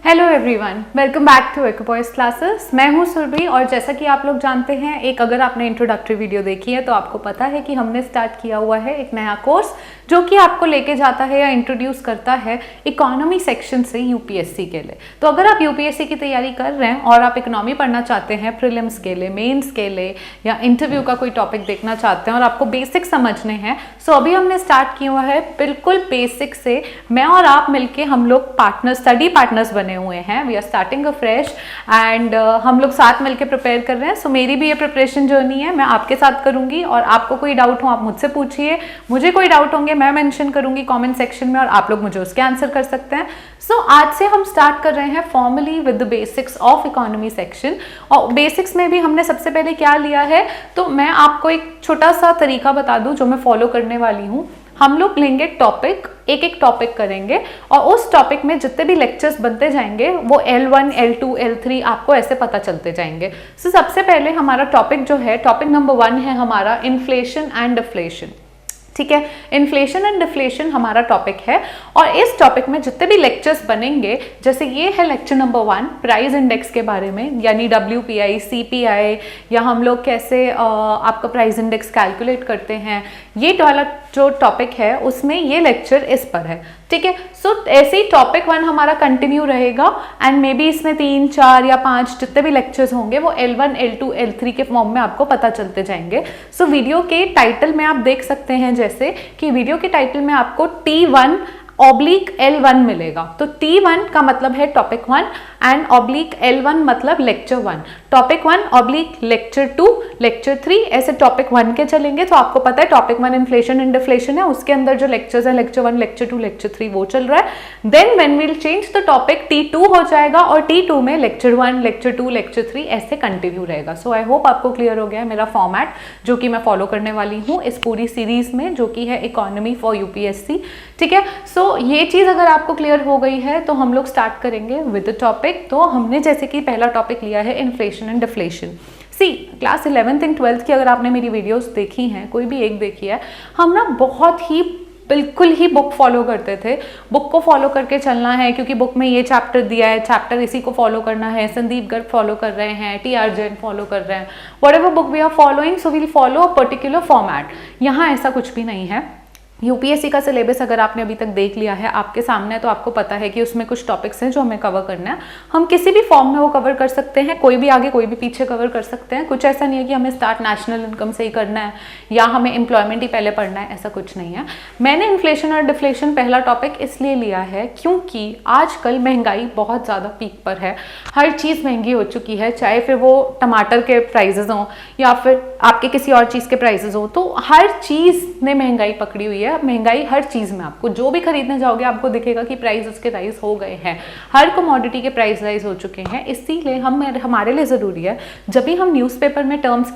Hello everyone, welcome back to Aquaboys classes. मैं हूं सुरभि और जैसा कि आप लोग जानते हैं, अगर आपने इंट्रोडक्टरी वीडियो देखी है तो आपको पता है कि हमने स्टार्ट किया हुआ है एक नया कोर्स जो कि आपको लेके जाता है या इंट्रोड्यूस करता है इकोनॉमी सेक्शन से यूपीएससी के लिए। तो अगर आप यूपीएससी की तैयारी कर रहे हैं और आप इकोनॉमी पढ़ना चाहते हैं प्रीलिम्स के लिए, मेंस के लिए या इंटरव्यू का कोई टॉपिक देखना चाहते हैं और आपको बेसिक समझने हैं, सो अभी हमने स्टार्ट किया हुआ है बिल्कुल बेसिक से। मैं और आप मिलके हम लोग स्टडी पार्टनर्स बने हुए हैं। We are starting a fresh and हम लोग साथ मिलके प्रिपेयर कर रहे हैं। सो मेरी भी ये प्रिपरेशन जर्नी है, मैं आपके साथ करूंगी और आपको कोई डाउट हो आप मुझसे पूछिए, मुझे कोई डाउट होंगे मैं मेंशन करूंगी कमेंट सेक्शन में और आप लोग मुझे उसके आंसर कर सकते हैं। सो आज से हम स्टार्ट कर रहे हैं formally with the basics of economy section. और बेसिक्स में भी हमने सबसे पहले क्या लिया है, तो मैं आपको एक छोटा सा तरीका बता दूं जो मैं फॉलो करने वाली हूँ। हम लोग लेंगे टॉपिक, एक एक टॉपिक करेंगे और उस टॉपिक में जितने भी लेक्चर्स बनते जाएंगे वो L1, L2, L3 आपको ऐसे पता चलते जाएंगे। सो सबसे पहले हमारा टॉपिक जो है, टॉपिक नंबर 1 है हमारा इन्फ्लेशन एंड डिफ्लेशन। ठीक है, इन्फ्लेशन एंड डिफ्लेशन हमारा टॉपिक है और इस टॉपिक में जितने भी लेक्चर्स बनेंगे, जैसे ये है लेक्चर नंबर 1 प्राइस इंडेक्स के बारे में, यानी WPI, CPI या हम लोग कैसे आपका प्राइस इंडेक्स कैलकुलेट करते हैं, ये वाला जो टॉपिक है उसमें ये लेक्चर इस पर है। ठीक है, सो ऐसे ही टॉपिक 1 हमारा कंटिन्यू रहेगा एंड मे बी इसमें 3, 4 या 5 जितने भी लेक्चर्स होंगे वो L1, L2, L3 के फॉर्म में आपको पता चलते जाएंगे। सो वीडियो के टाइटल में आप देख सकते हैं जैसे कि वीडियो के टाइटल में आपको T1/L1 मिलेगा। तो T1 का मतलब है टॉपिक 1 एंड /L1 मतलब लेक्चर 1, टॉपिक 1 लेक्चर 2, लेक्चर 3, ऐसे टॉपिक 1 के चलेंगे। तो आपको पता है टॉपिक 1 इन्फ्लेशन एंड डिफ्लेशन है, उसके अंदर जो लेक्चर्स है लेक्चर 1, लेक्चर 2, लेक्चर 3 वो चल रहा है। Then when we'll change the topic T2 हो जाएगा और T2 में लेक्चर 1, लेक्चर 2, लेक्चर 3 ऐसे कंटिन्यू रहेगा। सो आई होप आपको क्लियर हो गया है मेरा फॉर्मेट जो कि मैं फॉलो करने वाली हूँ इस पूरी सीरीज में, जो कि है इकोनॉमी फॉर यूपीएससी। ठीक है, सो ये चीज अगर आपको क्लियर हो गई है तो हम लोग स्टार्ट करेंगे विद द टॉपिक। तो हमने जैसे कि पहला टॉपिक लिया है inflation and deflation. See class 11th and 12th की अगर आपने मेरी वीडियोस देखी हैं, कोई भी एक देखी है, हम ना बहुत ही बिल्कुल ही बुक फॉलो करते थे। बुक को फॉलो करके चलना है क्योंकि बुक में ये चैप्टर दिया है, चैप्टर इसी को फॉलो करना है। संदीप गर्ग फॉलो कर रहे हैं, TR जैन फॉलो कर रहे हैं, whatever book we are following, so we'll follow a particular format. यहाँ ऐसा कुछ भी नहीं है। यूपीएससी का सिलेबस अगर आपने अभी तक देख लिया है आपके सामने, तो आपको पता है कि उसमें कुछ टॉपिक्स हैं जो हमें कवर करना है। हम किसी भी फॉर्म में वो कवर कर सकते हैं, कोई भी आगे कोई भी पीछे कवर कर सकते हैं। कुछ ऐसा नहीं है कि हमें स्टार्ट नेशनल इनकम से ही करना है या हमें एम्प्लॉयमेंट ही पहले पढ़ना है, ऐसा कुछ नहीं है। मैंने इन्फ्लेशन और डिफ्लेशन पहला टॉपिक इसलिए लिया है क्योंकि आजकल महंगाई बहुत ज़्यादा पीक पर है। हर चीज़ महंगी हो चुकी है, चाहे फिर वो टमाटर के प्राइजेज हों या फिर आपके किसी और चीज़ के प्राइजेज हों, तो हर चीज़ ने महंगाई पकड़ी हुई है। महंगाई हर चीज में, आपको जो भी खरीदने जाओगे आपको दिखेगा कि प्राइस उसके राइज हो गए हैं, हर कमोडिटी के प्राइस राइज हो चुके हैं। इसीलिए हमारे लिए जरूरी है जब भी हम न्यूज़पेपर में terms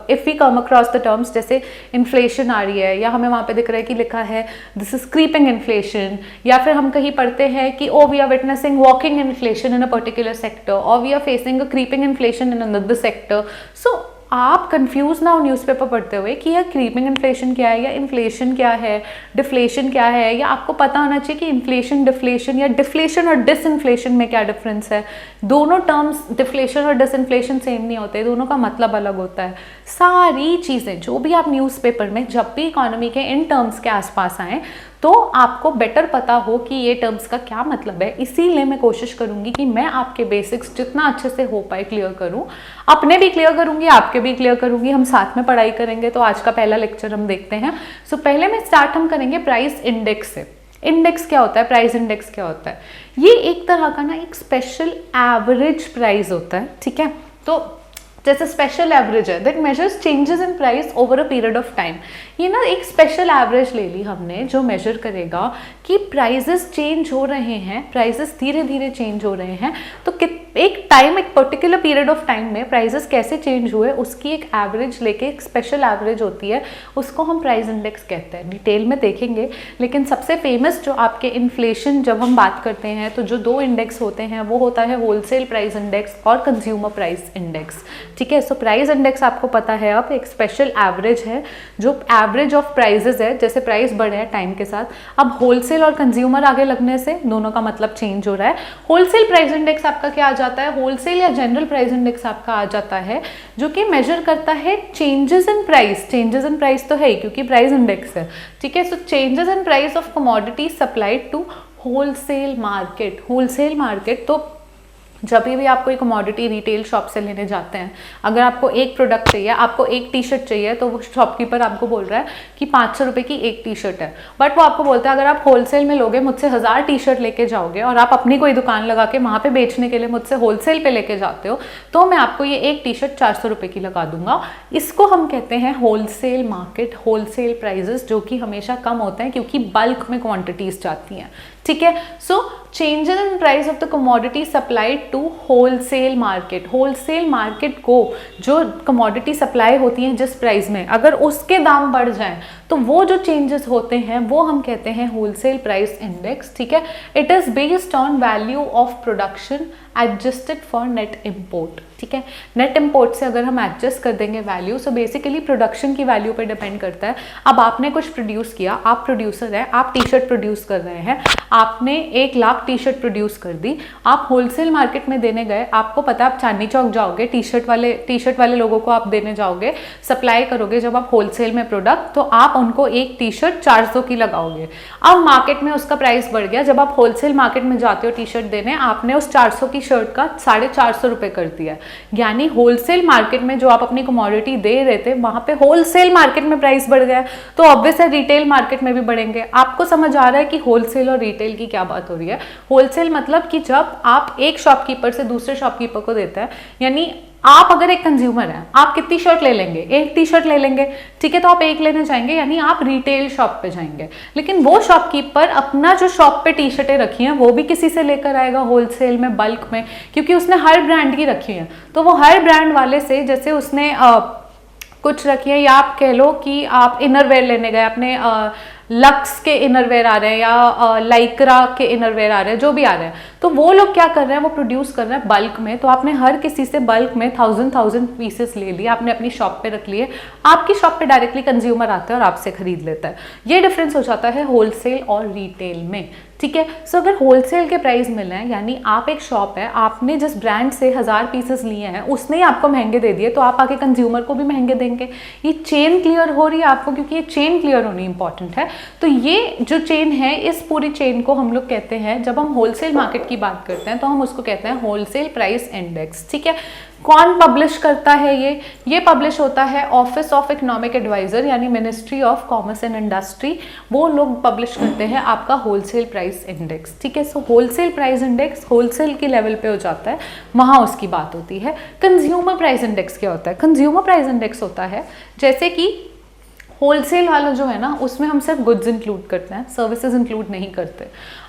if we come across the terms, जैसे इन्फ्लेशन आ रही है या हमें वहाँ पे दिख रहा है कि लिखा है दिस इज क्रीपिंग इन्फ्लेशन, या फिर हम कहीं पढ़ते हैं कि oh we are witnessing walking inflation in a particular sector और we are facing a creeping inflation in another sector. So आप कंफ्यूज ना हो न्यूज़पेपर पढ़ते हुए कि यह क्रीपिंग इन्फ्लेशन क्या है या इन्फ्लेशन क्या है, डिफ्लेशन क्या है, या आपको पता होना चाहिए कि इन्फ्लेशन, डिफ्लेशन या डिफ्लेशन और डिसइन्फ्लेशन में क्या डिफरेंस है। दोनों टर्म्स डिफ्लेशन और डिसइन्फ्लेशन सेम नहीं होते, दोनों का मतलब अलग होता है। सारी चीज़ें जो भी आप न्यूज़पेपर में जब भी इकोनॉमी के इन टर्म्स के आसपास आएँ तो आपको बेटर पता हो कि ये टर्म्स का क्या मतलब है। इसीलिए मैं कोशिश करूंगी कि मैं आपके बेसिक्स जितना अच्छे से हो पाए क्लियर करूं, अपने भी क्लियर करूंगी, आपके भी क्लियर करूंगी, हम साथ में पढ़ाई करेंगे। तो आज का पहला लेक्चर हम देखते हैं। सो पहले में स्टार्ट हम करेंगे प्राइस इंडेक्स से। इंडेक्स क्या होता है, प्राइस इंडेक्स क्या होता है? ये एक तरह का ना एक स्पेशल एवरेज प्राइस होता है। ठीक है, तो जैसे स्पेशल एवरेज है that measures changes in price over a period of time. ये ना एक स्पेशल एवरेज ले ली हमने जो मेजर करेगा कि प्राइजेस चेंज हो रहे हैं, प्राइजेस धीरे धीरे चेंज हो रहे हैं, तो एक टाइम, एक पर्टिकुलर पीरियड ऑफ टाइम में प्राइसेस कैसे चेंज हुए उसकी एक एवरेज लेके, एक स्पेशल एवरेज होती है, उसको हम प्राइस इंडेक्स कहते हैं। डिटेल में देखेंगे, लेकिन सबसे फेमस जो आपके इन्फ्लेशन जब हम बात करते हैं तो जो दो इंडेक्स होते हैं वो होता है होलसेल प्राइस इंडेक्स और कंज्यूमर प्राइस इंडेक्स। ठीक है, सो प्राइस इंडेक्स आपको पता है अब एक स्पेशल एवरेज है जो एवरेज ऑफ प्राइजेस है, जैसे प्राइस बढ़े हैं टाइम के साथ। अब होलसेल और कंज्यूमर आगे लगने से दोनों का मतलब चेंज हो रहा है। होलसेल प्राइस इंडेक्स आपका क्या आ जाता है, होलसेल या जनरल प्राइस इंडेक्स आपका आ जाता है जो कि मेजर करता है changes in price. Changes in price तो है ही क्योंकि प्राइस इंडेक्स है। ठीक है, so changes in price of commodity supplied to wholesale market. Wholesale market तो जब भी आप कोई कमोडिटी रिटेल शॉप से लेने जाते हैं, अगर आपको एक प्रोडक्ट चाहिए, आपको एक टी शर्ट चाहिए, तो वो शॉपकीपर आपको बोल रहा है कि 500 रुपये की एक टी शर्ट है, बट वो आपको बोलता है अगर आप होलसेल में लोगे, मुझसे 1000 टी शर्ट लेके जाओगे और आप अपनी कोई दुकान लगा के वहाँ पे बेचने के लिए मुझसे होलसेल पे लेके जाते हो, तो मैं आपको ये एक टी शर्ट 400 रुपये की लगा दूंगा। इसको हम कहते हैं होलसेल मार्केट, होलसेल प्राइजेस, जो कि हमेशा कम होते हैं क्योंकि बल्क में क्वान्टिटीज जाती हैं। ठीक है, so changes in price of the commodity supplied to wholesale market. Wholesale market को जो कमोडिटी सप्लाई होती है जिस प्राइस में, अगर उसके दाम बढ़ जाएं तो वो जो चेंजेस होते हैं वो हम कहते हैं होलसेल प्राइस इंडेक्स। ठीक है, it is based on value of production adjusted for net import. ठीक है, नेट इम्पोर्ट से अगर हम एडजस्ट कर देंगे वैल्यू, सो बेसिकली प्रोडक्शन की वैल्यू पे डिपेंड करता है। अब आपने कुछ प्रोड्यूस किया, आप प्रोड्यूसर हैं, आप टी शर्ट प्रोड्यूस कर रहे हैं, आपने 1 लाख टी शर्ट प्रोड्यूस कर दी, आप होलसेल मार्केट में देने गए, आपको पता आप चांदनी चौक जाओगे, टी शर्ट वाले लोगों को आप देने जाओगे, सप्लाई करोगे जब आप होलसेल में प्रोडक्ट, तो आप उनको एक टी शर्ट 400 की लगाओगे। अब मार्केट में उसका प्राइस बढ़ गया, जब आप होलसेल मार्केट में जाते हो टी शर्ट देने, आपने उस 400 की शर्ट का 450 रुपये कर दिया। यानी होलसेल मार्केट में जो आप अपनी कमोडिटी दे रहे थे वहां पे होलसेल मार्केट में प्राइस बढ़ गया, तो ऑब्वियस है रिटेल मार्केट में भी बढ़ेंगे। आपको समझ आ रहा है कि होलसेल और रिटेल की क्या बात हो रही है। होलसेल मतलब कि जब आप एक शॉपकीपर से दूसरे शॉपकीपर को देते हैं, यानी आप अगर एक कंज्यूमर हैं, आप कितनी शर्ट ले लेंगे, एक टी शर्ट ले लेंगे, ठीक है, तो आप एक लेने जाएंगे, यानी आप रिटेल शॉप पे जाएंगे। लेकिन वो शॉपकीपर अपना जो शॉप पे टी शर्टें रखी हैं वो भी किसी से लेकर आएगा होलसेल में, बल्क में, क्योंकि उसने हर ब्रांड की रखी है। तो वो हर ब्रांड वाले से, जैसे उसने कुछ रखी है, या आप कह लो कि आप इनरवेयर लेने गए, अपने लक्स के इनरवेयर आ रहे हैं या लाइक्रा के इनरवेयर आ रहे हैं, जो भी आ रहे हैं, तो वो लोग क्या कर रहे हैं, वो प्रोड्यूस कर रहे हैं बल्क में। तो आपने हर किसी से बल्क में 1000 पीसेस ले लिए, आपने अपनी शॉप पे रख लिए, आपकी शॉप पे डायरेक्टली कंज्यूमर आता है और आपसे खरीद लेता है। ये डिफरेंस हो जाता है होलसेल और रिटेल में। ठीक है, सो अगर होलसेल के प्राइस मिले हैं, यानी आप एक शॉप है, आपने जिस ब्रांड से 1000 पीसेस लिए हैं उसने ही आपको महंगे दे दिए, तो आप आगे कंज्यूमर को भी महंगे देंगे। ये चेन क्लियर हो रही है आपको, क्योंकि ये चेन क्लियर होनी इंपॉर्टेंट है। तो ये जो चेन है, इस पूरी चेन को हम लोग कहते हैं, जब हम होलसेल मार्केट की बात करते हैं तो हम उसको कहते हैं होलसेल प्राइस इंडेक्स। ठीक है, कौन पब्लिश करता है ये पब्लिश होता है ऑफिस ऑफ इकोनॉमिक एडवाइजर, यानी ministry of commerce and industry, वो लोग पब्लिश करते हैं आपका होलसेल प्राइस इंडेक्स। ठीक है, सो होलसेल प्राइस इंडेक्स होलसेल की लेवल पे हो जाता है, वहाँ उसकी बात होती है। कंज्यूमर प्राइस इंडेक्स क्या होता है? कंज्यूमर प्राइस इंडेक्स होता है, जैसे कि होलसेल वाला जो है ना, उसमें हम सिर्फ गुड्स इंक्लूड करते हैं, सर्विसेज इंक्लूड नहीं करते।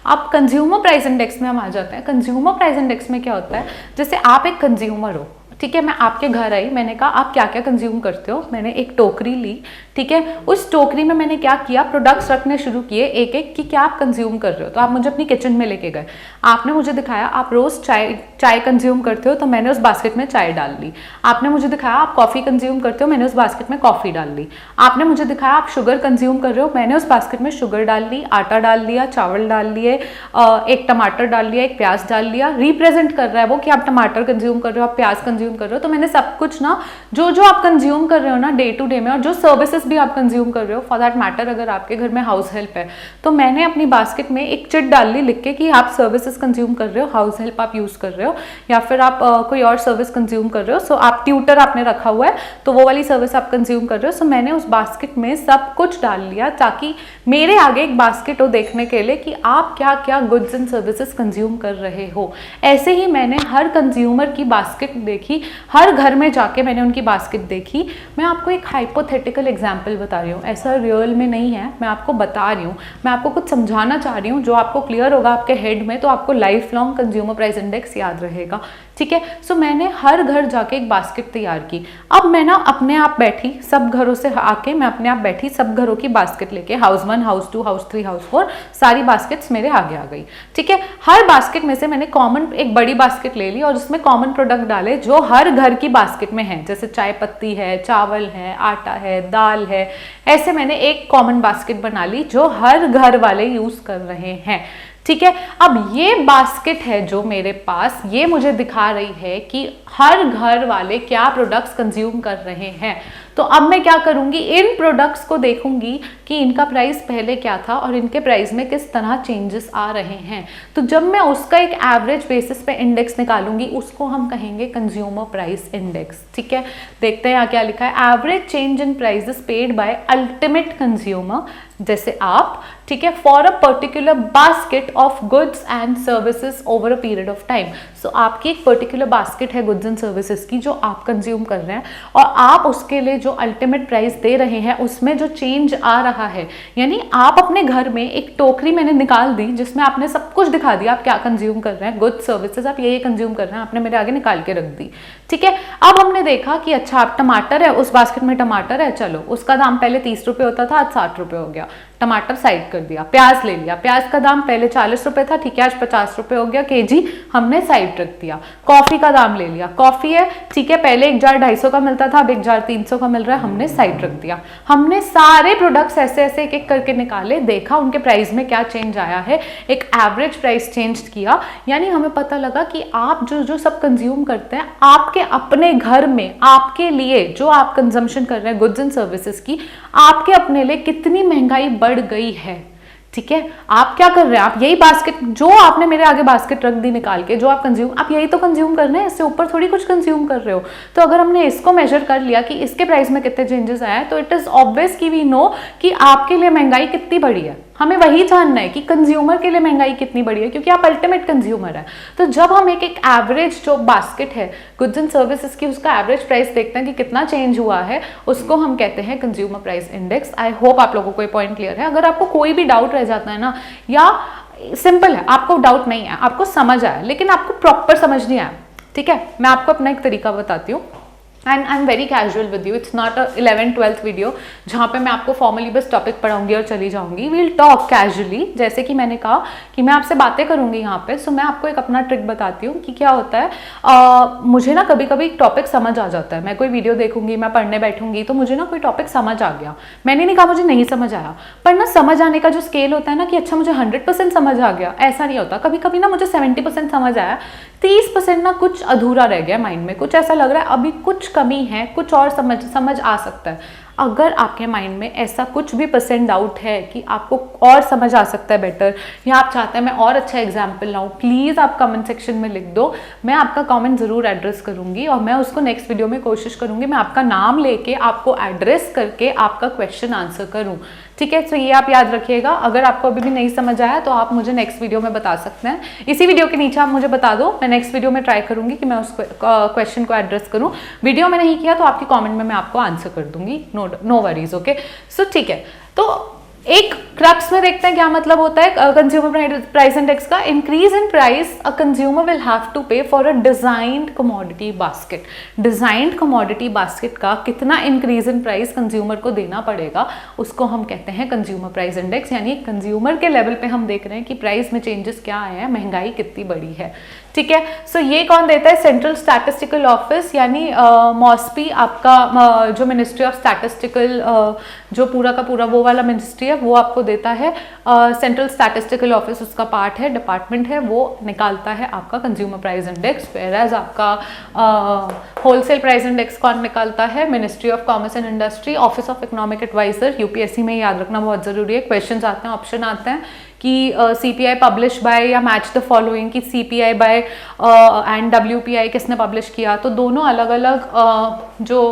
अब कंज्यूमर प्राइस इंडेक्स में हम आ जाते हैं। कंज्यूमर प्राइस इंडेक्स में क्या होता है, जैसे आप एक कंज्यूमर हो, ठीक है, मैं आपके घर आई, मैंने कहा आप क्या क्या कंज्यूम करते हो, मैंने एक टोकरी ली, ठीक है, उस टोकरी में मैंने क्या किया, प्रोडक्ट्स रखने शुरू किए एक एक कि क्या आप कंज्यूम कर रहे हो। तो आप मुझे अपनी किचन में लेके गए, आपने मुझे दिखाया आप रोज चाय कंज्यूम करते हो, तो मैंने उस बास्केट में चाय डाल ली। आपने मुझे दिखाया आप कॉफ़ी कंज्यूम करते हो, मैंने उस बास्केट में कॉफ़ी डाल ली। आपने मुझे दिखाया आप शुगर कंज्यूम कर रहे हो, मैंने उस बास्केट में शुगर डाल ली, आटा डाल लिया, चावल डाल लिए, एक टमाटर डाल लिया, एक प्याज डाल लिया। रिप्रेजेंट कर रहा है वो कि आप टमाटर कंज्यूम कर रहे हो, आप प्याज कंज्यूम कर रहे हो। तो मैंने सब कुछ ना, जो जो आप कंज्यूम कर रहे हो ना डे टू डे में, और जो सर्विसेज भी आप कंज्यूम कर रहे हो, फॉर दैट मैटर अगर आपके घर में हाउस हेल्प है, तो मैंने अपनी बास्केट में एक चिट डाल ली लिख के कि आप सर्विसेज कंज्यूम कर रहे हो, हाउस हेल्प आप यूज कर रहे हो, या फिर आप कोई और सर्विस कंज्यूम कर रहे हो। सो आप ट्यूटर आपने रखा हुआ है, तो वो वाली सर्विस आप कंज्यूम कर रहे हो। सो मैंने उस बास्केट में सब कुछ डाल लिया, ताकि मेरे आगे एक बास्केट हो देखने के लिए कि आप क्या क्या गुड्स एंड सर्विसेज कंज्यूम कर रहे हो। ऐसे ही मैंने हर कंज्यूमर की बास्केट देखी क्योंकि हर घर में जाके मैंने उनकी बास्केट देखी। मैं आपको एक हाइपोथेटिकल एग्जाम्पल बता रही हूँ, ऐसा रियल में नहीं है, मैं आपको बता रही हूँ, मैं आपको कुछ समझाना चाह रही हूँ जो आपको क्लियर होगा आपके हेड में, तो आपको life long consumer price index याद रहेगा। ठीक है, सो मैंने हर घर जाके एक बास्केट तैयार की। अब मैं ना अपने आप बैठी, सब घरों से आके मैं अपने आप बैठी, सब घरों की बास्केट लेके, हाउस 1, हाउस 2, हाउस 3, हाउस 4, सारी बास्केट्स मेरे आगे आ गई। ठीक है, हर बास्केट में से मैंने कॉमन एक बड़ी बास्केट ले ली और उसमें कॉमन प्रोडक्ट डाले जो हर घर की बास्केट में है, जैसे चाय पत्ती है, चावल है, आटा है, दाल है, ऐसे मैंने एक कॉमन बास्केट बना ली जो हर घर वाले यूज कर रहे हैं। ठीक है, अब ये बास्केट है जो मेरे पास, ये मुझे दिखा रही है कि हर घर वाले क्या प्रोडक्ट्स कंज्यूम कर रहे हैं। तो अब मैं क्या करूंगी, इन प्रोडक्ट्स को देखूंगी कि इनका प्राइस पहले क्या था और इनके प्राइस में किस तरह चेंजेस आ रहे हैं। तो जब मैं उसका एक एवरेज बेसिस पे इंडेक्स निकालूंगी, उसको हम कहेंगे कंज्यूमर प्राइस इंडेक्स। ठीक है, देखते हैं यहाँ क्या लिखा है, average change in prices paid by ultimate consumer, जैसे आप, ठीक है, for a particular basket of goods and services over a period of time. So आपकी एक पर्टिकुलर बास्केट है गुड्स एंड सर्विसेज की जो आप कंज्यूम कर रहे हैं, और आप उसके लिए जो अल्टीमेट प्राइस दे रहे हैं उसमें जो चेंज आ रहा है, यानी आप अपने घर में एक टोकरी मैंने निकाल दी जिसमें आपने सब कुछ दिखा दिया आप क्या कंज्यूम कर रहे हैं, गुड्स सर्विसेज आप ये कंज्यूम कर रहे हैं, आपने मेरे आगे निकाल के रख दी। ठीक है, अब हमने देखा कि अच्छा आप टमाटर है, उस बास्केट में टमाटर है, चलो उसका दाम पहले 30 रुपये होता था, आज 60 रुपये हो गया, टमाटर साइड कर दिया। प्याज ले लिया, प्याज का दाम पहले 40 रुपये था, ठीक है, आज 50 रुपये हो गया केजी, हमने साइड रख दिया। कॉफी का दाम ले लिया, कॉफी है, ठीक है, पहले एक जार 250 का मिलता था, अब एक जार 300 का मिल रहा है, हमने साइड रख दिया। हमने सारे प्रोडक्ट्स ऐसे ऐसे एक एक करके निकाले, देखा उनके प्राइस में क्या चेंज आया है, एक एवरेज प्राइस चेंज किया, यानी हमें पता लगा कि आप जो जो सब कंज्यूम करते हैं आपके अपने घर में, आपके लिए जो आप कंजम्पशन कर रहे हैं गुड्स एंड सर्विसेज की, आपके अपने लिए कितनी महंगाई बढ़ गई है। ठीक है, आप क्या कर रहे हैं, आप यही बास्केट जो आपने मेरे आगे बास्केट रख दी निकाल के, जो आप कंज्यूम, आप यही तो कंज्यूम कर रहे हैं, इससे ऊपर थोड़ी कुछ कंज्यूम कर रहे हो। तो अगर हमने इसको मेजर कर लिया कि इसके प्राइस में कितने चेंजेस आए हैं, तो इट इज ऑब्वियस कि वी नो कि आपके लिए महंगाई कितनी बढ़ी है। हमें वही जानना है कि कंज्यूमर के लिए महंगाई कितनी बढ़ी है, क्योंकि आप अल्टीमेट कंज्यूमर है। तो जब हम एक एक एवरेज जो बास्केट है गुड्स एंड सर्विसेज की, उसका एवरेज प्राइस देखते हैं कि कितना चेंज हुआ है, उसको हम कहते हैं consumer price index. I hope आप लोगों को ये पॉइंट क्लियर है। अगर आपको कोई भी डाउट रह जाता है ना, या सिंपल है आपको डाउट नहीं है, आपको समझ आया लेकिन आपको प्रॉपर समझ नहीं आया, ठीक है, मैं आपको अपना एक तरीका बताती हूँ and I am very casual with you, it's not a 11th-12th video जहाँ पे मैं आपको फॉर्मली बस टॉपिक पढ़ाऊंगी और चली जाऊंगी। वील टॉक कैजुअली, जैसे कि मैंने कहा कि मैं आपसे बातें करूंगी यहाँ पे। सो मैं आपको एक अपना ट्रिक बताती हूँ कि क्या होता है, मुझे ना कभी कभी टॉपिक समझ आ जाता है, मैं कोई वीडियो देखूंगी, मैं पढ़ने बैठूंगी तो मुझे ना कोई टॉपिक समझ आ गया, मैंने नहीं कहा मुझे नहीं समझ आया, पर ना समझ आने का जो स्केल होता है ना कि अच्छा मुझे 100% समझ आ गया, ऐसा नहीं होता। कभी कभी ना मुझे 70% समझ आया, 30% ना कुछ अधूरा रह गया माइंड में, कुछ ऐसा लग रहा है अभी कुछ कमी है, कुछ और समझ आ सकता है। अगर आपके माइंड में ऐसा कुछ भी % डाउट है कि आपको और समझ आ सकता है बेटर, या आप चाहते हैं मैं और अच्छा एग्जाम्पल लाऊं, प्लीज़ आप कमेंट सेक्शन में लिख दो, मैं आपका कमेंट ज़रूर एड्रेस करूंगी और मैं उसको नेक्स्ट वीडियो में कोशिश करूंगी मैं आपका नाम लेके आपको एड्रेस करके आपका क्वेश्चन आंसर करूं। ठीक है, तो ये आप याद रखिएगा। अगर आपको अभी भी नहीं समझ आया तो आप मुझे नेक्स्ट वीडियो में बता सकते हैं, इसी वीडियो के नीचे आप मुझे बता दो, मैं नेक्स्ट वीडियो में ट्राई करूंगी कि मैं उस क्वेश्चन को एड्रेस करूं। वीडियो में नहीं किया तो आपकी कमेंट में मैं आपको आंसर कर दूंगी, नो वरीज। ओके, सो ठीक है, तो एक क्रक्स में देखते हैं क्या मतलब होता है कंज्यूमर प्राइस इंडेक्स का। Increase in price a consumer will have to pay for a designed commodity basket. Designed commodity basket का कितना इंक्रीज इन प्राइस कंज्यूमर को देना पड़ेगा, उसको हम कहते हैं कंज्यूमर प्राइस इंडेक्स। यानी कंज्यूमर के लेवल पे हम देख रहे हैं कि प्राइस में चेंजेस क्या आए हैं, महंगाई कितनी बढ़ी है। ठीक है, सो ये कौन देता है, सेंट्रल स्टैटिस्टिकल ऑफिस यानी मॉस्पी, आपका जो मिनिस्ट्री ऑफ स्टैटिस्टिकल, जो पूरा का पूरा वो वाला मिनिस्ट्री है वो आपको देता है। सेंट्रल स्टैटिस्टिकल ऑफिस उसका पार्ट है, डिपार्टमेंट है, वो निकालता है आपका कंज्यूमर प्राइस इंडेक्स। वेयरएज आपका होलसेल प्राइस इंडेक्स कौन निकालता है, ministry of commerce and industry, office of economic adviser. UPSC में याद रखना बहुत जरूरी है, क्वेश्चन आते हैं, ऑप्शन आते हैं कि CPI पब्लिश बाय या मैच द फॉलोइंग, कि CPI बाय एंड WPI किसने पब्लिश किया, तो दोनों अलग अलग जो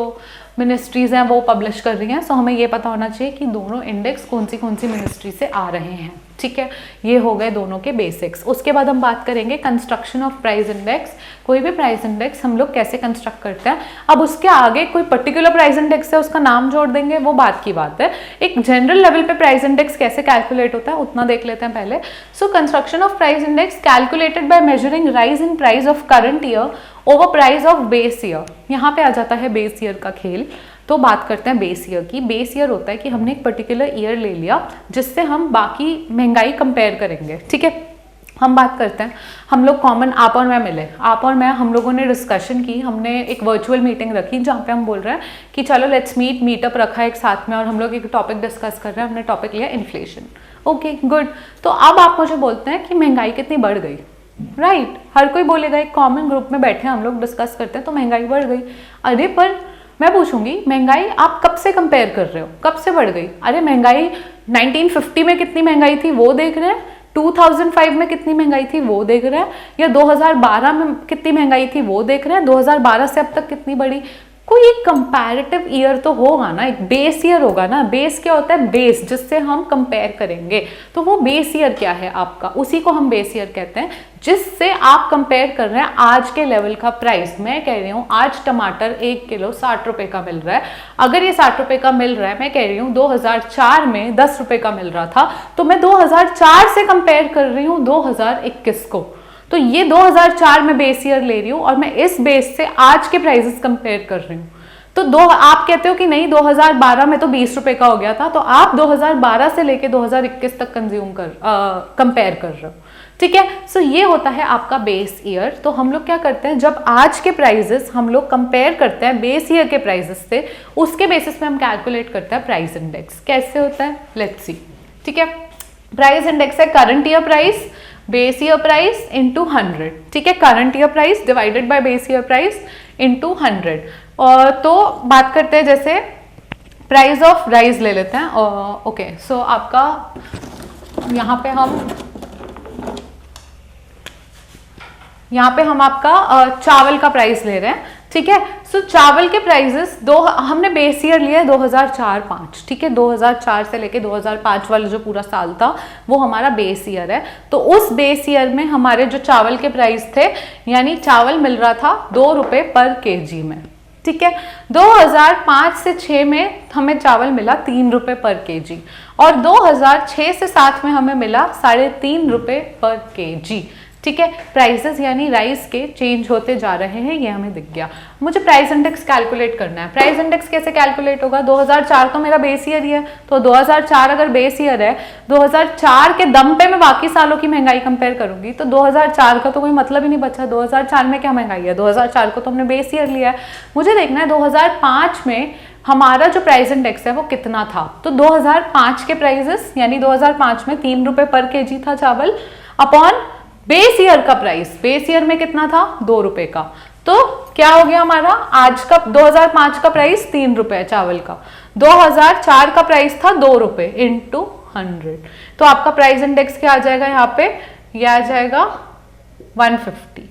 मिनिस्ट्रीज हैं वो पब्लिश कर रही हैं। सो हमें ये पता होना चाहिए कि दोनों इंडेक्स कौन सी मिनिस्ट्री से आ रहे हैं। ठीक है, ये हो गए दोनों के बेसिक्स। उसके बाद हम बात करेंगे कंस्ट्रक्शन ऑफ प्राइस इंडेक्स। कोई भी प्राइस इंडेक्स हम लोग कैसे कंस्ट्रक्ट करते हैं। अब उसके आगे कोई पर्टिकुलर प्राइस इंडेक्स है उसका नाम जोड़ देंगे, वो बात की बात है। एक जनरल लेवल पे प्राइस इंडेक्स कैसे कैलकुलेट होता है उतना देख लेते हैं पहले। So construction of price index calculated by measuring rise in price of current year over price of base year. यहाँ पे आ जाता है बेस ईयर का खेल। तो बात करते हैं बेस ईयर की। बेस ईयर होता है कि हमने एक पर्टिकुलर ईयर ले लिया जिससे हम बाकी महंगाई कंपेयर करेंगे। ठीक है, हम बात करते हैं, हम लोग कॉमन आप और मैं मिले, आप और मैं हम लोगों ने डिस्कशन की, हमने एक वर्चुअल मीटिंग रखी जहाँ पे हम बोल रहे हैं कि चलो लेट्स मीटअप रखा है एक साथ में और हम लोग एक टॉपिक डिस्कस कर रहे हैं। हमने टॉपिक लिया इन्फ्लेशन। Okay good. तो अब आप मुझे बोलते हैं कि महंगाई कितनी बढ़ गई, राइट। हर कोई बोलेगा, एक कॉमन ग्रुप में बैठे हम लोग डिस्कस करते हैं तो महंगाई बढ़ गई। अरे पर मैं पूछूंगी महंगाई आप कब से कंपेयर कर रहे हो, कब से बढ़ गई? अरे महंगाई 1950 में कितनी महंगाई थी वो देख रहे हैं, 2005 में कितनी महंगाई थी वो देख रहे हैं, या 2012 में कितनी महंगाई थी वो देख रहे हैं, 2012 से अब तक कितनी बढ़ी। कोई एक कंपैरेटिव ईयर तो होगा ना, एक बेस ईयर होगा ना। बेस क्या होता है? बेस, जिससे हम कंपेयर करेंगे। तो वो बेस ईयर क्या है आपका, उसी को हम बेस ईयर कहते हैं, जिससे आप कंपेयर कर रहे हैं आज के लेवल का प्राइस। मैं कह रही हूँ आज टमाटर 1 किलो 60 रुपए का मिल रहा है। अगर ये 60 रुपए का मिल रहा है, मैं कह रही हूँ 2004 में 10 रुपए का मिल रहा था, तो मैं 2004 से कंपेयर कर रही हूँ 2021 को। तो ये 2004 में बेस ईयर ले रही हूँ और मैं इस बेस से आज के प्राइसेस कंपेयर कर रही हूँ। तो आप कहते हो कि नहीं 2012 में तो 20 रुपए का हो गया था, तो आप 2012 से लेके 2021 तक कंपेयर कर रहे हो। ठीक है, सो ये होता है आपका बेस ईयर। तो हम लोग क्या करते हैं, जब आज के प्राइजेस हम लोग कंपेयर करते हैं बेस ईयर के प्राइजेस से, उसके बेसिस पे हम कैलकुलेट करते हैं प्राइस इंडेक्स। कैसे होता है, लेट्स सी। ठीक है, प्राइस इंडेक्स है current year price base year price into 100। ठीक है, current year price divided by base year price into 100। और तो बात करते हैं जैसे प्राइस ऑफ राइस ले लेते हैं। ओके, सो आपका यहाँ पे हम आपका चावल का प्राइस ले रहे हैं। ठीक है, सो चावल के प्राइसेस हमने बेस ईयर लिया है 2004-05। ठीक है, 2004 से लेके 2005 वाला जो पूरा साल था वो हमारा बेस ईयर है। तो उस बेस ईयर में हमारे जो चावल के प्राइस थे, यानी चावल मिल रहा था 2 रुपए पर केजी में। ठीक है, 2005 से 6 में हमें चावल मिला 3 रुपए पर केजी, और 2006 से 7 में हमें मिला 3.5 रुपए पर केजी। ठीक है, प्राइसेस यानी राइस के चेंज होते जा रहे हैं, ये हमें दिख गया। मुझे प्राइस इंडेक्स कैलकुलेट करना है। प्राइस इंडेक्स कैसे कैलकुलेट होगा? 2004 तो मेरा बेस ईयर ही है, तो 2004 अगर बेस ईयर है, 2004 के दम पे मैं बाकी सालों की महंगाई कंपेयर करूंगी, तो 2004 का तो कोई मतलब ही नहीं बचा। 2004 में क्या महंगाई है? 2004 को तो हमने बेस ईयर लिया है। मुझे देखना है 2005 में हमारा जो प्राइस इंडेक्स है वो कितना था। तो 2005 के प्राइसेस यानी 2005 में 3 रुपए पर केजी था चावल, अपॉन बेस ईयर का प्राइस। बेस ईयर में कितना था? 2 रुपए का। तो क्या हो गया हमारा आज का 2005 का प्राइस 3 रुपए चावल का, 2004 का प्राइस था 2 रुपए इंटू 100। तो आपका प्राइस इंडेक्स क्या आ जाएगा यहाँ पे? ये आ जाएगा 150।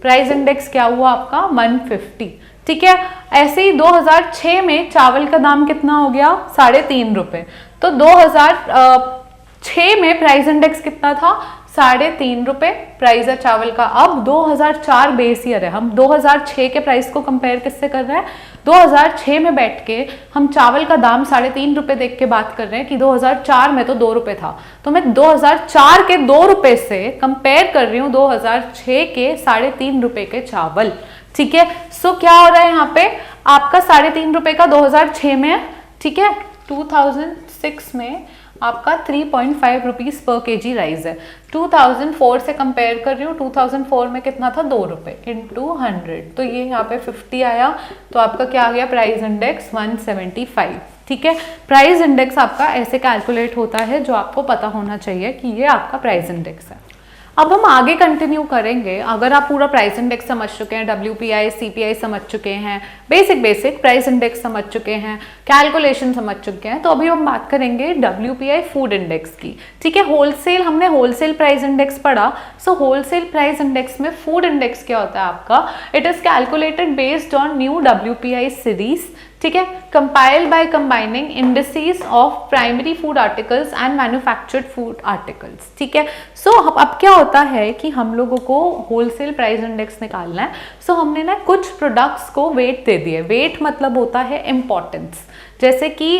प्राइस इंडेक्स क्या हुआ आपका? 150। ठीक है, ऐसे ही 2006 में चावल का दाम कितना हो गया? 3.5 रुपए। तो 2006 में प्राइस इंडेक्स कितना था? 3.5 रुपए प्राइस है चावल का। अब 2004 बेस ईयर है, हम 2006 के प्राइस को कंपेयर किससे कर रहे हैं? 2006 में बैठ के हम चावल का दाम 3.5 रुपए देख के बात कर रहे हैं कि 2004 में तो 2 रुपए था, तो मैं 2004 के 2 रुपए से कंपेयर कर रही हूँ 2006 के 3.5 रुपए के चावल। ठीक है, सो क्या हो रहा है यहाँ पे? आपका 3.5 रुपए का 2006 में है। ठीक है, 2006 में आपका 3.5 रुपीज पर केजी राइस है। 2004 से कंपेयर कर रही हूँ, 2004 में कितना था? 2 रुपए इंटू 100। तो ये यहाँ पे 50 आया, तो आपका क्या आ गया? Price index 175। ठीक है, प्राइस इंडेक्स आपका ऐसे कैलकुलेट होता है, जो आपको पता होना चाहिए कि ये आपका प्राइस इंडेक्स है। अब हम आगे कंटिन्यू करेंगे। अगर आप पूरा प्राइस इंडेक्स समझ चुके हैं, WPI, CPI समझ चुके हैं, बेसिक प्राइस इंडेक्स समझ चुके हैं, कैलकुलेशन समझ चुके हैं, तो अभी हम बात करेंगे WPI फूड इंडेक्स की। ठीक है, हमने होलसेल प्राइस इंडेक्स पढ़ा। सो होलसेल प्राइस इंडेक्स में फूड इंडेक्स क्या होता है आपका? It is calculated based on new WPI series. ठीक है, compile by combining indices of primary food articles and manufactured food articles. ठीक है, सो अब क्या होता है कि हम लोगों को होलसेल प्राइस इंडेक्स निकालना है। सो हमने ना कुछ प्रोडक्ट्स को वेट दे दिए। वेट मतलब होता है इम्पोर्टेंस। जैसे कि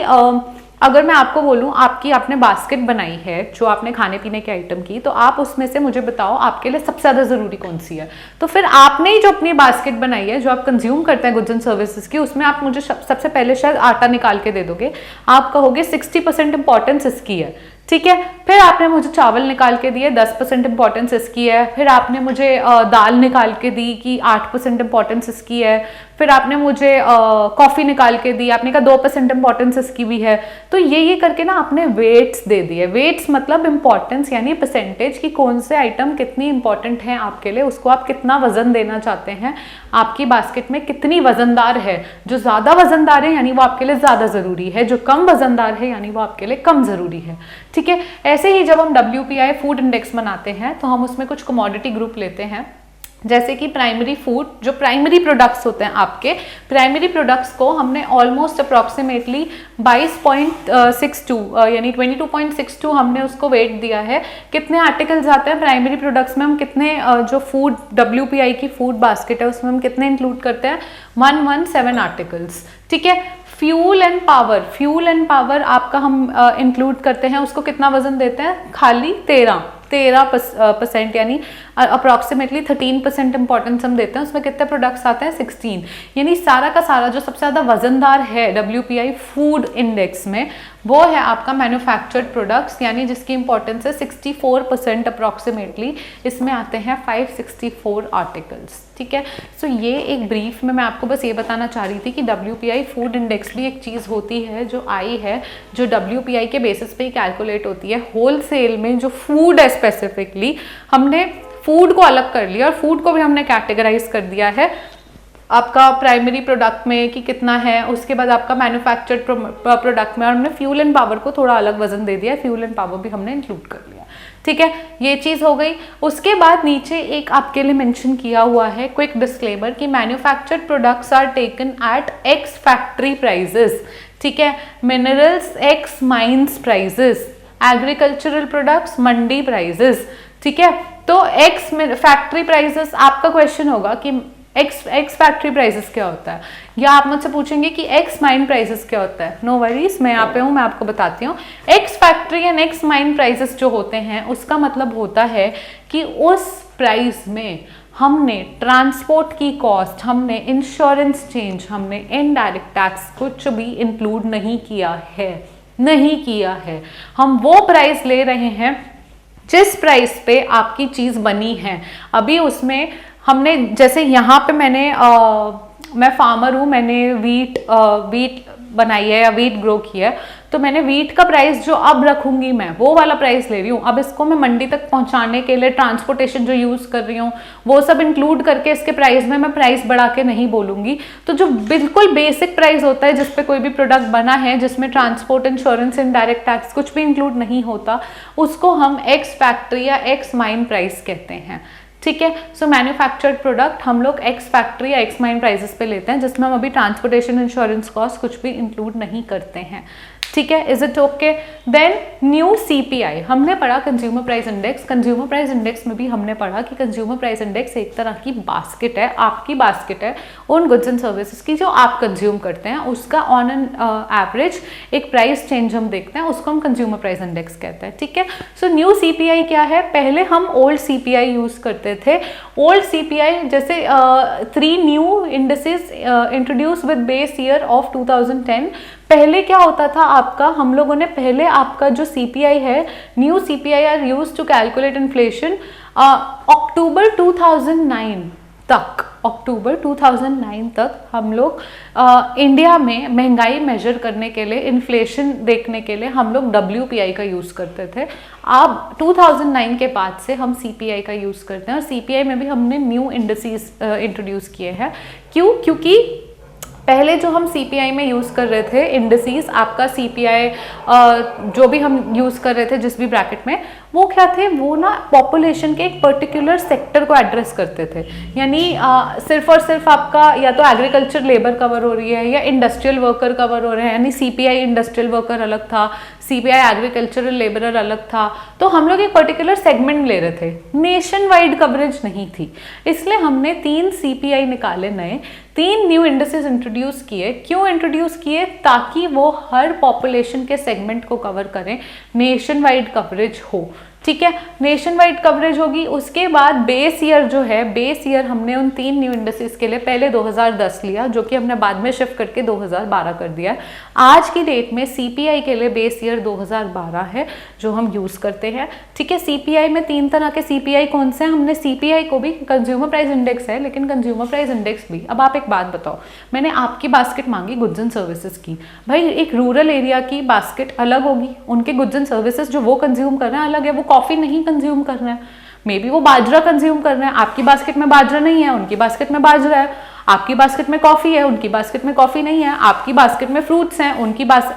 अगर मैं आपको बोलूं आपने बास्केट बनाई है जो आपने खाने पीने के आइटम की, तो आप उसमें से मुझे बताओ आपके लिए सबसे ज़्यादा ज़रूरी कौन सी है। तो फिर आपने ही जो अपनी बास्केट बनाई है जो आप कंज्यूम करते हैं गुड्स एंड सर्विसेज की, उसमें आप मुझे सबसे पहले शायद आटा निकाल के दे दोगे, आप कहोगे 60% इंपॉर्टेंस इसकी है। ठीक है, फिर आपने मुझे चावल निकाल के दिए, 10% इंपॉर्टेंस इसकी है। फिर आपने मुझे दाल निकाल के दी कि 8% इंपॉर्टेंस इसकी है। फिर आपने मुझे कॉफ़ी निकाल के दी, आपने कहा 2% इंपॉर्टेंस इसकी भी है। तो ये करके ना आपने वेट्स दे दिए। वेट्स मतलब इंपॉर्टेंस यानी परसेंटेज कि कौन से आइटम कितनी इंपॉर्टेंट है आपके लिए, उसको आप कितना वजन देना चाहते हैं, आपकी बास्केट में कितनी वजनदार है। जो ज़्यादा वजनदार है यानी वो आपके लिए ज़्यादा ज़रूरी है, जो कम वजनदार है यानी वो आपके लिए कम ज़रूरी है। ठीक है, ऐसे ही जब हम WPI फूड इंडेक्स बनाते हैं तो हम उसमें कुछ कमोडिटी ग्रुप लेते हैं, जैसे कि प्राइमरी फूड, जो प्राइमरी प्रोडक्ट्स होते हैं आपके, प्राइमरी प्रोडक्ट्स को हमने ऑलमोस्ट अप्रॉक्सीमेटली 22.62 यानी 22.62 हमने उसको वेट दिया है। कितने आर्टिकल्स आते हैं प्राइमरी प्रोडक्ट्स में, हम कितने जो फूड WPI की फूड बास्केट है उसमें हम कितने इंक्लूड करते हैं, 117 आर्टिकल्स। ठीक है, फ्यूल एंड पावर आपका हम इंक्लूड करते हैं, उसको कितना वजन देते हैं, खाली 13% यानी अप्रॉक्सीमेटली 13% इंपॉर्टेंस हम देते हैं। उसमें कितने प्रोडक्ट्स आते हैं, 16। यानी सारा का सारा जो सबसे ज़्यादा वजनदार है WPI फूड इंडेक्स में वो है आपका मैन्युफैक्चर्ड प्रोडक्ट्स, यानी जिसकी इंपॉर्टेंस है 64% अप्रॉक्सीमेटली। इसमें आते हैं 564 आर्टिकल्स। ठीक है, सो ये एक ब्रीफ में मैं आपको बस ये बताना चाह रही थी कि WPI फूड इंडेक्स भी एक चीज़ होती है जो आई है, जो WPI के बेसिस पे ही कैलकुलेट होती है। होलसेल में जो फूड है स्पेसिफिकली, हमने फूड को अलग कर लिया और फूड को भी हमने कैटेगराइज कर दिया है आपका प्राइमरी प्रोडक्ट में कि कितना है, उसके बाद आपका मैन्युफैक्चर्ड प्रोडक्ट में, और हमने फ्यूल एंड पावर को थोड़ा अलग वजन दे दिया, फ्यूल एंड पावर भी हमने इंक्लूड कर लिया। ठीक है, ये चीज़ हो गई। उसके बाद नीचे एक आपके लिए मेंशन किया हुआ है क्विक डिस्क्लेमर कि manufactured products are taken at ex factory prices. ठीक है, minerals ex mines prices, agricultural products mandi prices. ठीक है, तो एक्स फैक्ट्री प्राइजेस, आपका क्वेश्चन होगा कि एक्स फैक्ट्री प्राइसेस क्या होता है, या आप मुझसे पूछेंगे कि एक्स माइन प्राइसेस क्या होता है। नो वरीज, मैं यहाँ पे हूँ, मैं आपको बताती हूँ। Ex factory and x mine prices जो होते हैं उसका मतलब होता है कि उस प्राइस में हमने ट्रांसपोर्ट की कॉस्ट, हमने इंश्योरेंस चेंज, हमने इनडायरेक्ट टैक्स कुछ भी इंक्लूड नहीं किया है। हम वो प्राइस ले रहे हैं जिस प्राइस पे आपकी चीज़ बनी है। अभी उसमें हमने, जैसे यहाँ पे मैं फार्मर हूँ, मैंने वीट बनाई है या वीट ग्रो किया है, तो मैंने वीट का प्राइस जो अब रखूंगी मैं वो वाला प्राइस ले रही हूँ। अब इसको मैं मंडी तक पहुँचाने के लिए ट्रांसपोर्टेशन जो यूज़ कर रही हूँ वो सब इंक्लूड करके इसके प्राइस में मैं प्राइस बढ़ा के नहीं बोलूँगी। तो जो बिल्कुल बेसिक प्राइस होता है जिस पे कोई भी प्रोडक्ट बना है, जिसमें ट्रांसपोर्ट, इंश्योरेंस, इनडायरेक्ट टैक्स कुछ भी इंक्लूड नहीं होता, उसको हम एक्स फैक्ट्री या एक्स माइन प्राइस कहते हैं। ठीक है, सो मैन्युफैक्चर्ड प्रोडक्ट हम लोग एक्स फैक्ट्री या एक्स माइन प्राइसेस पे लेते हैं, जिसमें हम अभी ट्रांसपोर्टेशन, इंश्योरेंस कॉस्ट कुछ भी इंक्लूड नहीं करते हैं। ठीक है, is it okay? Then new CPI हमने पढ़ा, consumer price index. Consumer price index में भी हमने पढ़ा कि कंज्यूमर प्राइस इंडेक्स एक तरह की बास्केट है, आपकी बास्केट है उन गुड्स एंड सर्विसेज की जो आप कंज्यूम करते हैं, उसका ऑन एन एवरेज एक प्राइस चेंज हम देखते हैं, उसको हम कंज्यूमर प्राइस इंडेक्स कहते हैं। ठीक है, सो न्यू CPI क्या है? पहले हम ओल्ड CPI यूज करते थे। ओल्ड CPI जैसे 3 new indices introduce with base year of 2010। पहले क्या होता था आपका, हम लोगों ने पहले आपका जो CPI है, new CPI are use to calculate inflation October 2009 तक हम लोग इंडिया में महंगाई मेजर करने के लिए, इन्फ्लेशन देखने के लिए हम लोग WPI का यूज़ करते थे। अब 2009 के बाद से हम CPI का यूज़ करते हैं, और CPI में भी हमने न्यू इंडिसेस इंट्रोड्यूस किए हैं। क्यों? क्योंकि पहले जो हम सीपीआई में यूज़ कर रहे थे इंडिसेस, आपका सीपीआई जो भी हम यूज़ कर रहे थे जिस भी ब्रैकेट में, वो क्या थे, वो ना पॉपुलेशन के एक पर्टिकुलर सेक्टर को एड्रेस करते थे। यानी सिर्फ और सिर्फ आपका या तो एग्रीकल्चर लेबर कवर हो रही है या इंडस्ट्रियल वर्कर कवर हो रहे हैं, यानी सीपीआई इंडस्ट्रियल वर्कर अलग था, सीपीआई एग्रीकल्चरल लेबरर अलग था। तो हम लोग एक पर्टिकुलर सेगमेंट ले रहे थे, नेशन वाइड कवरेज नहीं थी। इसलिए हमने 3 सीपीआई निकाले नए, 3 न्यू इंडेक्सेस इंट्रोड्यूस किए। क्यों इंट्रोड्यूस किए? ताकि वो हर पॉपुलेशन के सेगमेंट को कवर करें, नेशन वाइड कवरेज हो। ठीक है, नेशन वाइड कवरेज होगी। उसके बाद बेस ईयर जो है, बेस ईयर हमने उन 3 न्यू इंडेक्सेस के लिए पहले 2010 लिया, जो कि हमने बाद में शिफ्ट करके 2012 कर दिया। आज की डेट में सीपीआई के लिए बेस ईयर 2012 है जो हम यूज करते हैं। ठीक है, सीपीआई में 3 तरह के सीपीआई कौन से हैं? हमने सीपीआई को भी, कंज्यूमर प्राइस इंडेक्स है लेकिन कंज्यूमर प्राइस इंडेक्स भी। अब आप एक बात बताओ, मैंने आपकी बास्केट मांगी गुड्स एंड सर्विसेज की, भाई एक रूरल एरिया की बास्केट अलग होगी, उनके गुड्स एंड सर्विसेज जो वो कंज्यूम कर रहे हैं अलग है, वो कॉफी नहीं कंज्यूम कर रहे हैं, मे बी वो बाजरा कंज्यूम कर रहे हैं। आपकी बास्केट में बाजरा नहीं है, उनकी बास्केट में बाजरा है। आपकी बास्केट में कॉफी है, उनकी बास्केट में कॉफी नहीं है। आपकी बास्केट में फ्रूट्स हैं,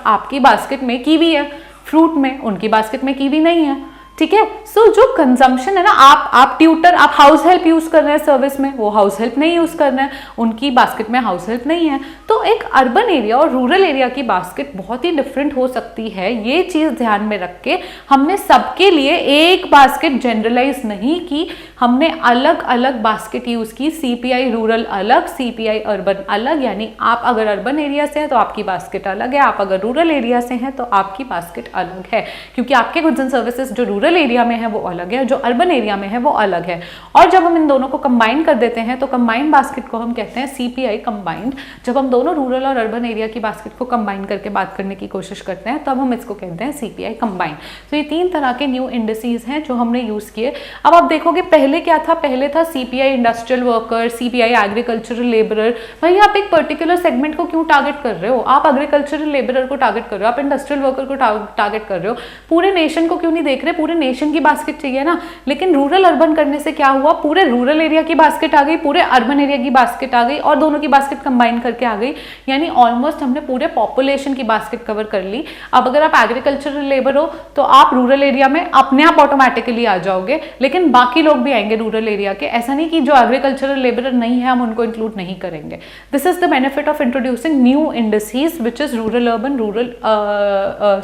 आपकी बास्केट में कीवी है, फ्रूट में उनकी बास्केट में कीवी नहीं है। ठीक है, सो जो कंजम्पशन है ना, आप ट्यूटर, आप हाउस हेल्प यूज कर रहे हैं सर्विस में, वो हाउस हेल्प नहीं यूज कर रहे हैं, उनकी बास्केट में हाउस हेल्प नहीं है। तो एक अर्बन एरिया और रूरल एरिया की बास्केट बहुत ही डिफरेंट हो सकती है। ये चीज ध्यान में रख के हमने सबके लिए एक बास्केट जनरलाइज नहीं की, हमने अलग अलग बास्केट यूज की। सीपीआई रूरल अलग, सीपीआई अर्बन अलग। यानी आप अगर अर्बन एरिया से हैं तो आपकी बास्केट अलग है, आप अगर रूरल एरिया से हैं तो आपकी बास्केट अलग है, क्योंकि आपके गुड्स एंड सर्विसेज जो रूरल एरिया में है वो अलग है, जो अर्बन एरिया में है वो अलग है। और जब हम इन दोनों को कंबाइन कर देते हैं तो कंबाइंड बास्केट को हम कहते हैं सीपीआई कंबाइंड। जब हम दोनों रूरल और अर्बन एरिया की बास्केट को कंबाइन करके बात करने की कोशिश करते हैं तब हम इसको कहते हैं सीपीआई कंबाइंड। तो ये 3 तरह के न्यू इंडिसेस हैं जो हमने यूज किए। अब आप देखोगे पहले क्या था, पहले था CPI industrial worker, CPI agricultural labourer. भाई आप एक पर्टिकुलर सेगमेंट को क्यों टारगेट कर रहे हो? आप एग्रीकल्चरल लेबरर को टारगेट कर रहे हो, आप इंडस्ट्रियल वर्कर को टारगेट कर रहे हो, पूरे नेशन को क्यों नहीं देख रहे? पूरे नेशन की बास्केट चाहिए ना। लेकिन रूरल अर्बन करने से क्या हुआ, पूरे रूरल एरिया की बास्केट आ गई, पूरे अर्बन एरिया की बास्केट आ गई और दोनों की बास्केट कंबाइन करके आ गई। यानी ऑलमोस्ट हमने पूरे पॉपुलेशन की बास्केट कवर कर ली। अब अगर आप एग्रीकल्चरल लेबर हो तो आप रूरल एरिया में अपने आप ऑटोमेटिकली आ जाओगे, लेकिन बाकी लोग भी आएंगे रूरल एरिया के। ऐसा नहीं कि जो एग्रीकल्चरल लेबर नहीं है हम उनको इंक्लूड नहीं करेंगे। This is the benefit of introducing new indices which is rural urban, rural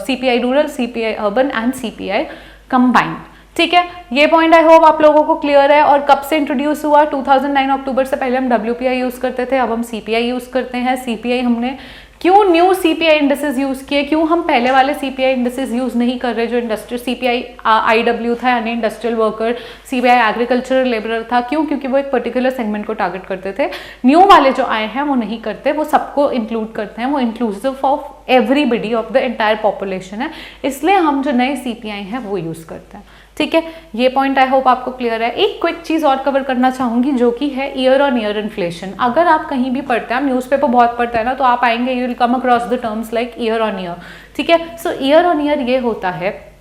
CPI rural, CPI urban and CPI combined. ठीक है, ये पॉइंट आई होप आप लोगों को क्लियर है। और कब से इंट्रोड्यूस हुआ? 2009 अक्टूबर से पहले हम WPI यूज करते थे, अब हम CPI यूज करते हैं। CPI हमने क्यों न्यू CPI इंडेक्सेस यूज किए, क्यों हम पहले वाले CPI इंडेक्सेस यूज नहीं कर रहे जो इंडस्ट्रियल CPI IW था यानी industrial worker, CPI agricultural labourer था? क्यों? क्योंकि वो एक पर्टिकुलर सेगमेंट को टारगेट करते थे। न्यू वाले जो आए हैं वो नहीं करते, वो सबको इंक्लूड करते हैं, वो inclusive of everybody of the entire population है, इसलिए हम जो नए CPI हैं वो यूज करते हैं। ठीक है, ये पॉइंट आई होप आपको क्लियर है। एक क्विक चीज और कवर करना चाहूंगी जो कि है ईयर ऑन ईयर इन्फ्लेशन। अगर आप कहीं भी पढ़ते हैं, न्यूज़पेपर बहुत पढ़ते हैं ना, तो आप आएंगे you will come across the terms like year on year. ठीक है, सो ईयर ऑन ईयर ये होता है,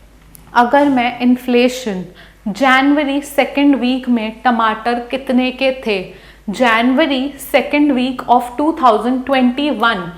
अगर मैं इन्फ्लेशन जनवरी 2nd वीक में टमाटर कितने के थे, जनवरी 2nd वीक ऑफ 2021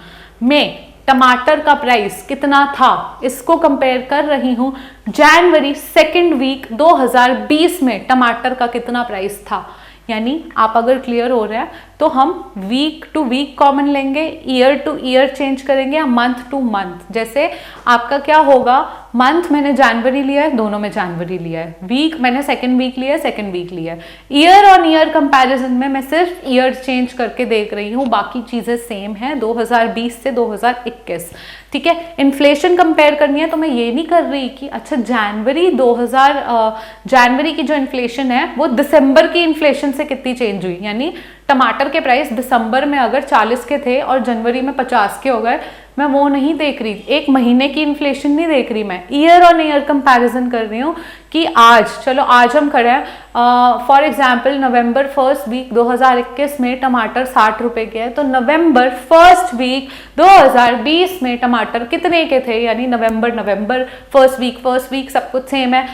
में टमाटर का प्राइस कितना था, इसको कंपेयर कर रही हूं जनवरी 2nd वीक 2020 में टमाटर का कितना प्राइस था। यानी आप अगर क्लियर हो रहे हैं तो हम वीक टू वीक कॉमन लेंगे, ईयर टू ईयर चेंज करेंगे या मंथ टू मंथ। जैसे आपका क्या होगा, मंथ मैंने जनवरी लिया है, दोनों में जनवरी लिया है, वीक मैंने 2nd वीक लिया है, 2nd वीक लिया है। ईयर ऑन ईयर कंपैरिजन में मैं सिर्फ ईयर चेंज करके देख रही हूँ, बाकी चीजें सेम है 2020 से 2021। ठीक है, इन्फ्लेशन कंपेयर करनी है तो मैं ये नहीं कर रही कि अच्छा जनवरी की जो इन्फ्लेशन है वो दिसंबर की इन्फ्लेशन से कितनी चेंज हुई। यानी टमाटर के प्राइस दिसंबर में अगर 40 के थे और जनवरी में 50 के हो गए, मैं वो नहीं देख रही, एक महीने की इन्फ्लेशन नहीं देख रही, मैं ईयर ऑन ईयर कंपैरिजन कर रही हूँ कि आज, चलो आज हम खड़े हैं for example November first week 2021 में टमाटर 60 रुपए के हैं, तो नवंबर फर्स्ट वीक 2020 में टमाटर कितने के थे, यानी नवंबर फर्स्ट वीक सब कुछ सेम है,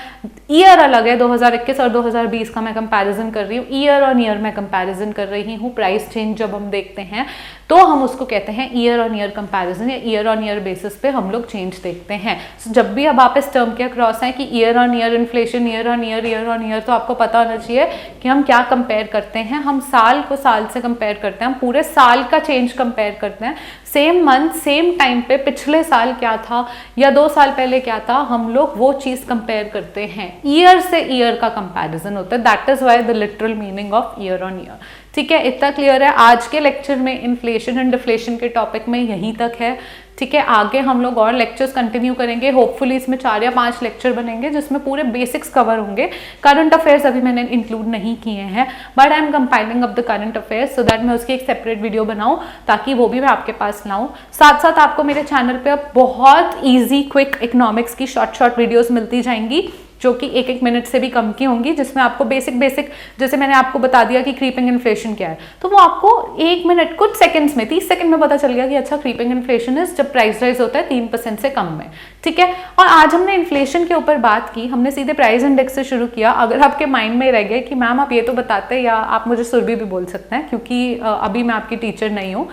ईयर अलग है, 2021 और 2020 का मैं कंपैरिजन कर रही हूँ, ईयर ऑन ईयर मैं कंपैरिजन कर रही हूँ। प्राइस चेंज जब हम देखते हैं तो हम उसको कहते हैं ईयर ऑन ईयर कंपैरिजन, या ईयर ऑन ईयर बेसिस पे हम लोग चेंज देखते हैं। so, जब भी अब आप इस टर्म के अक्रॉस हैं कि year on year inflation, year on year, तो आपको पता होना चाहिए कि हम क्या कंपेयर करते हैं। हम साल को साल से कंपेयर करते हैं, हम पूरे साल का चेंज कंपेयर करते हैं, सेम मंथ सेम टाइम पे पिछले साल क्या था या 2 साल पहले क्या था, हम लोग वो चीज कंपेयर करते हैं। ईयर से ईयर का कंपैरिजन होता है, that is why the literal meaning of year on year. ठीक है, इतना क्लियर है। आज के लेक्चर में इन्फ्लेशन एंड डिफ्लेशन के टॉपिक में यहीं तक है। ठीक है, आगे हम लोग और लेक्चर्स कंटिन्यू करेंगे, होपफुली इसमें 4 या 5 लेक्चर बनेंगे जिसमें पूरे बेसिक्स कवर होंगे। करंट अफेयर्स अभी मैंने इंक्लूड नहीं किए हैं, but I am compiling up the current affairs so that मैं उसकी एक सेपरेट वीडियो बनाऊं ताकि वो भी मैं आपके पास लाऊं। साथ साथ आपको मेरे चैनल पे अब बहुत ईजी क्विक इकोनॉमिक्स की शॉर्ट वीडियोज मिलती जाएंगी जो कि 1-1 मिनट से भी कम की होंगी, जिसमें आपको बेसिक जैसे मैंने आपको बता दिया कि क्रीपिंग इन्फ्लेशन क्या है, तो वो आपको 1 मिनट कुछ सेकंड्स में 30 सेकंड में पता चल गया कि अच्छा क्रीपिंग इन्फ्लेशन इज जब प्राइस राइज होता है 3% से कम में। ठीक है, और आज हमने इन्फ्लेशन के ऊपर बात की, हमने सीधे प्राइस इंडेक्स से शुरू किया। अगर आपके माइंड में रह गया कि मैम आप ये तो बताते हैं, या आप मुझे सुरभि भी बोल सकते हैं क्योंकि अभी मैं आपकी टीचर नहीं हूँ,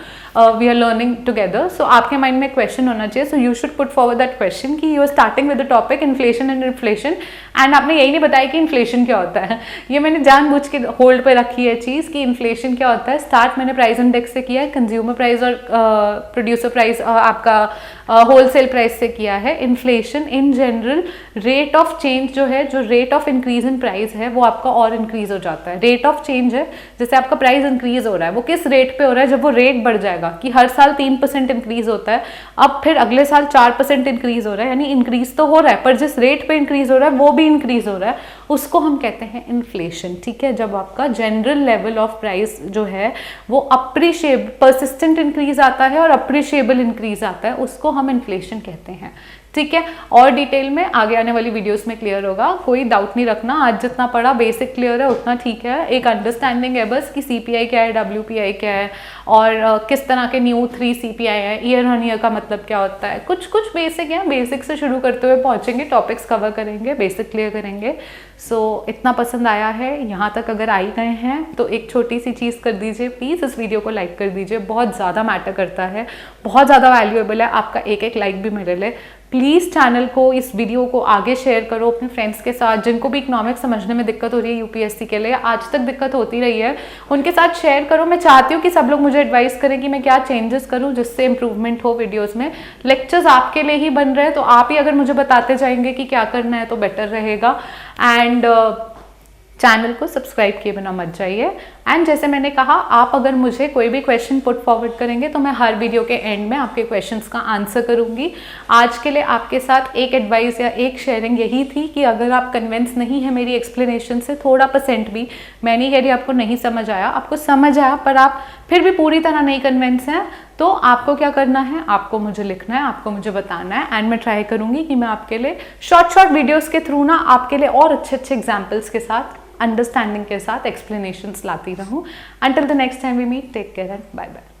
we are learning together, so आपके माइंड में क्वेश्चन होना चाहिए, so you should put forward that question कि you are starting with the topic inflation and inflation and आपने यही नहीं बताया कि इन्फ्लेशन क्या होता है। ये मैंने जानबूझ के होल्ड पे रखी है चीज़ कि इन्फ्लेशन क्या होता है। स्टार्ट मैंने प्राइस इंडेक्स से किया है, कंज्यूमर प्राइस और प्रोड्यूसर प्राइस आपका होलसेल प्राइस से किया है। Inflation in general rate of change जो है, जो rate of increase in price है वो आपका और इंक्रीज हो जाता है। रेट ऑफ चेंज है, जैसे आपका प्राइस इंक्रीज हो रहा है, वो किस रेट पे हो रहा है, जब वो रेट बढ़ जाएगा कि हर साल 3% इंक्रीज होता है, अब फिर अगले साल 4% इंक्रीज हो रहा है, यानी इंक्रीज तो हो रहा है पर जिस रेट पे इंक्रीज हो रहा है वो भी इंक्रीज हो रहा है, उसको हम कहते हैं इन्फ्लेशन। ठीक है, जब आपका जनरल लेवल ऑफ प्राइस जो है वो अप्रिशिएबल परसिस्टेंट इंक्रीज आता है और अप्रिशिएबल इंक्रीज आता है, उसको हम इन्फ्लेशन कहते हैं। ठीक है, और डिटेल में आगे आने वाली वीडियोस में क्लियर होगा, कोई डाउट नहीं रखना। आज जितना पढ़ा बेसिक क्लियर है उतना ठीक है, एक अंडरस्टैंडिंग है बस कि सीपीआई क्या है, डब्ल्यूपीआई क्या है और किस तरह के न्यू 3 सीपीआई है, ईयर ऑन ईयर का मतलब क्या होता है, कुछ बेसिक है। बेसिक से शुरू करते हुए पहुंचेंगे, टॉपिक्स कवर करेंगे, बेसिक क्लियर करेंगे। सो इतना पसंद आया है, यहाँ तक अगर आई गए हैं तो एक छोटी सी चीज़ कर दीजिए प्लीज़, इस वीडियो को लाइक कर दीजिए, बहुत ज़्यादा मैटर करता है, बहुत ज़्यादा वैल्यूएबल है, आपका एक लाइक भी मेरे लिए। प्लीज़ चैनल को, इस वीडियो को आगे शेयर करो अपने फ्रेंड्स के साथ, जिनको भी इकोनॉमिक्स समझने में दिक्कत हो रही है यूपीएससी के लिए, आज तक दिक्कत होती रही है, उनके साथ शेयर करो। मैं चाहती हूँ कि सब लोग मुझे एडवाइस करें कि मैं क्या चेंजेस करूँ जिससे इंप्रूवमेंट हो वीडियोस में। लेक्चर्स आपके लिए ही बन रहे हैं, तो आप ही अगर मुझे बताते जाएंगे कि क्या करना है तो बेटर रहेगा। एंड चैनल को सब्सक्राइब किए बिना मत जाइए। एंड जैसे मैंने कहा, आप अगर मुझे कोई भी क्वेश्चन पुट फॉरवर्ड करेंगे तो मैं हर वीडियो के एंड में आपके क्वेश्चंस का आंसर करूंगी। आज के लिए आपके साथ एक एडवाइस या एक शेयरिंग यही थी कि अगर आप कन्विंस नहीं है मेरी एक्सप्लेनेशन से, थोड़ा % भी, मैं नहीं कह रही आपको नहीं समझ आया, आपको समझ आया पर आप फिर भी पूरी तरह नहीं कन्विंस हैं, तो आपको क्या करना है, आपको मुझे लिखना है, आपको मुझे बताना है। एंड मैं ट्राई करूंगी कि मैं आपके लिए शॉर्ट वीडियोस के थ्रू ना आपके लिए और अच्छे एग्जाम्पल्स के साथ, अंडरस्टैंडिंग के साथ एक्सप्लेनेशंस लाती रहूं। Until the next time we meet, take care and bye bye.